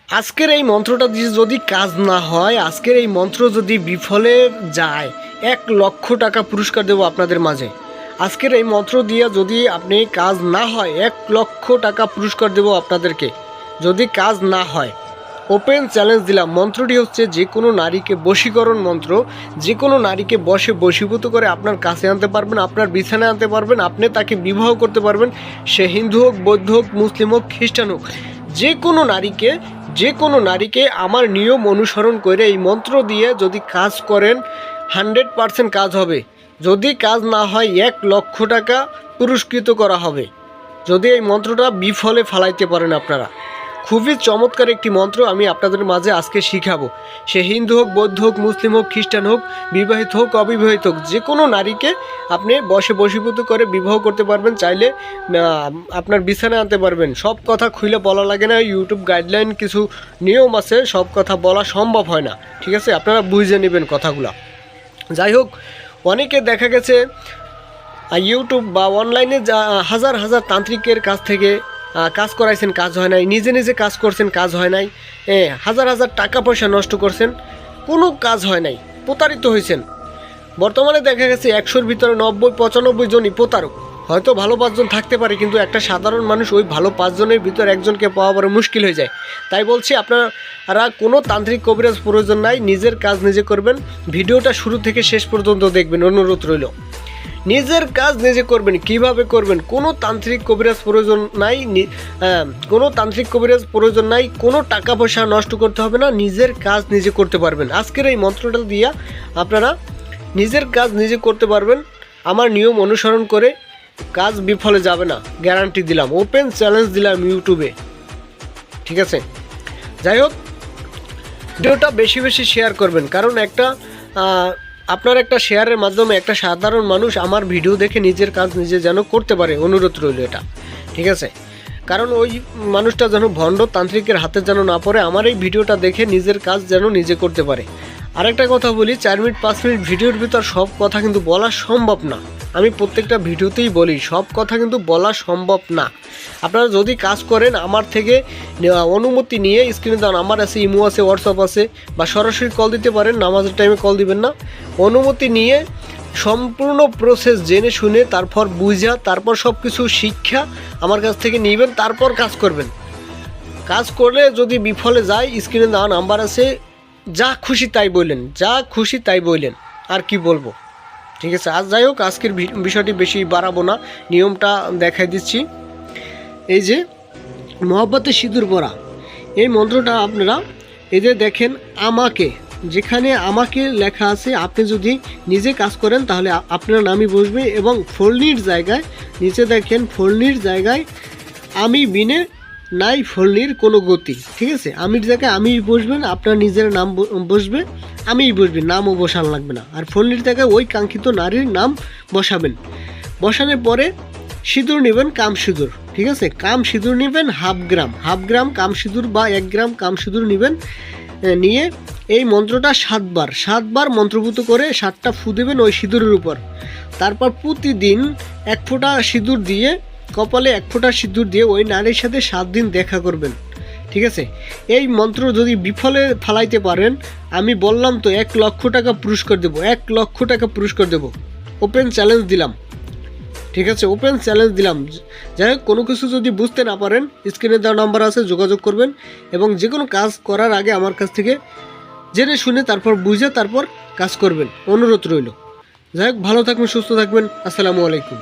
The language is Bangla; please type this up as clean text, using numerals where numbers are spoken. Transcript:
আজকের এই মন্ত্রটা দিয়ে যদি কাজ না হয়, আজকের এই মন্ত্র যদি বিফলে যায়, 1,00,000 টাকা পুরস্কার দেবো আপনাদের মাঝে। আজকের এই মন্ত্র দিয়ে যদি আপনি কাজ না হয়, 1,00,000 টাকা পুরস্কার দেবো আপনাদেরকে, যদি কাজ না হয়। ওপেন চ্যালেঞ্জ দিলাম। মন্ত্রটি হচ্ছে যে কোনো নারীকে বশীকরণ মন্ত্র। যে কোনো নারীকে বশীভূত করে আপনার কাছে আনতে পারবেন, আপনার বিছানায় আনতে পারবেন, আপনি তাকে বিবাহ করতে পারবেন। সে হিন্দু হোক, বৌদ্ধ হোক, মুসলিম হোক, খ্রিস্টান হোক, যে কোনো নারীকে আমার নিয়ম অনুসরণ করে এই মন্ত্র দিয়ে যদি কাজ করেন, 100% কাজ হবে। যদি কাজ না হয়, 1,00,000 টাকা পুরস্কৃত করা হবে যদি এই মন্ত্রটা বিফলে ফালাইতে পারেন আপনারা। খুবই চমৎকার একটি মন্ত্র আমি আপনাদের মাঝে আজকে শিখাবো। সে হিন্দু হোক, বৌদ্ধ হোক, মুসলিম হোক, খ্রিস্টান হোক, বিবাহিত হোক, অবিবাহিত হোক, যে কোনো নারীকে আপনি বশীভূত করে বিবাহ করতে পারবেন। চাইলে আপনার বিছানায় আনতে পারবেন। সব কথা খুলে বলা লাগে না, ইউটিউব গাইডলাইন কিছু নিয়ম আছে, সব কথা বলা সম্ভব হয় না। ঠিক আছে, আপনারা বুঝে নেবেন কথাগুলো। যাই হোক, অনেকে দেখা গেছে ইউটিউব বা অনলাইনে হাজার হাজার তান্ত্রিকের কাছ থেকে কাজ করাইছেন, কাজ হয় নাই। নিজে নিজে কাজ করছেন, কাজ হয় নাই। হাজার হাজার টাকা পয়সা নষ্ট করছেন, কোনো কাজ হয় নাই, প্রতারিত হয়েছেন। বর্তমানে দেখা গেছে 100-র ভিতরে 90-95 জনই প্রতারক। হয়তো ভালো 5 জন থাকতে পারে, কিন্তু একটা সাধারণ মানুষ ওই ভালো 5 জনের ভিতর একজনকে পাওয়া বড় মুশকিল হয়ে যায়। তাই বলছি, আপনারা কোনো তান্ত্রিক কবিরাজ প্রয়োজন নাই, নিজের কাজ নিজে করবেন। ভিডিওটা শুরু থেকে শেষ পর্যন্ত দেখবেন, অনুরোধ রইল। নিজের কাজ নিজে করবেন। কিভাবে করবেন? কোনো তান্ত্রিক কবিরাজ প্রয়োজন নাই, কোনো টাকা পয়সা নষ্ট করতে হবে না, নিজের কাজ নিজে করতে পারবেন। আজকের এই মন্ত্রটা দিয়ে আপনারা নিজের কাজ নিজে করতে পারবেন। আমার নিয়ম অনুসরণ করে কাজ বিফলে যাবে না, গ্যারান্টি দিলাম। ওপেন চ্যালেঞ্জ দিলাম ইউটিউবে। ঠিক আছে, যাই হোক, ভিডিওটা বেশি বেশি শেয়ার করবেন, কারণ আপনার একটা শেয়ারের মাধ্যমে একটা সাধারণ মানুষ আমার ভিডিও দেখে নিজের কাজ নিজে যেন করতে পারে, অনুরোধ রইল এটা। ঠিক আছে, কারণ ওই মানুষটা যেন ভণ্ড তান্ত্রিকের হাতে যেন না পড়ে, আমার এই ভিডিওটা দেখে নিজের কাজ যেন নিজে করতে পারে। আরেকটা কথা বলি, 4 মিনিট 5 মিনিট ভিডিওর ভিতর সব কথা কিন্তু বলা সম্ভব না। আমি প্রত্যেকটা ভিডিওতেই বলি, সব কথা কিন্তু বলা সম্ভব না। আপনারা যদি কাজ করেন, আমার থেকে অনুমতি নিয়ে, স্ক্রিনে দেওয়া নাম্বার আছে, ইমো আছে, হোয়াটসঅ্যাপ আছে, বা সরাসরি কল দিতে পারেন। নামাজের টাইমে কল দিবেন না। অনুমতি নিয়ে সম্পূর্ণ প্রসেস জেনে শুনে, তারপর বুঝা, তারপর সব কিছু শিক্ষা আমার কাছ থেকে নেবেন, তারপর কাজ করবেন। কাজ করলে যদি বিফলে যায়, স্ক্রিনে দেওয়া নাম্বার আছে, যা খুশি তাই বললেন, আর কি বলবো। ঠিক আছে, যাই হোক, আজকের বিষয়টি বেশি বাড়াবো না, নিয়মটা দেখাই দিচ্ছি। এই যে মহব্বতে সিঁদুর পরা, এই মন্ত্রটা আপনারা এই যে দেখেন, যেখানে আমাকে লেখা আছে, আপনি যদি নিজে কাজ করেন তাহলে আপনার নামই বসবে, এবং ফলনির জায়গায় নিচে দেখেন, ফলনির জায়গায় আমি বিনে নাই ফলনির কোনো গতি। ঠিক আছে, আমির জায়গায় আমি বসবেন, আপনার নিজের নাম বসবে, আমিই বসবেন, নামও বসানো লাগবে না। আর ফলনির জায়গায় ওই কাঙ্ক্ষিত নারীর নাম বসাবেন। বসানোর পরে সিঁদুর নেবেন, কাম সিঁদুর। ঠিক আছে, কাম সিঁদুর নেবেন 1/2 গ্রাম কাম সিঁদুর বা 1 গ্রাম কাম সিঁদুর নেবেন। নিয়ে এই মন্ত্রটা 7 বার মন্ত্রভূত করে 7টা ফু দেবেন ওই সিঁদুরের উপর। তারপর প্রতিদিন 1 ফোঁটা সিঁদুর দিয়ে, কপালে 1 ফোঁটা সিঁদুর দিয়ে ওই নারীর সাথে 7 দিন দেখা করবেন। ঠিক আছে, এই মন্ত্র যদি বিফলে ফালাইতে পারেন, আমি বললাম তো 1,00,000 টাকা পুরস্কার দেবো, 1,00,000 টাকা পুরস্কার দেবো। ওপেন চ্যালেঞ্জ দিলাম। ঠিক আছে, ওপেন চ্যালেঞ্জ দিলাম। যাই হোক, কোনো কিছু যদি বুঝতে না পারেন, স্ক্রিনে দেওয়া নাম্বার আছে, যোগাযোগ করবেন। এবং যে কোনো কাজ করার আগে আমার কাছ থেকে জেনে শুনে, তারপর বুঝে, তারপর কাজ করবেন, অনুরোধ রইল। যাই হোক, ভালো থাকবেন, সুস্থ থাকবেন। আসসালামু আলাইকুম।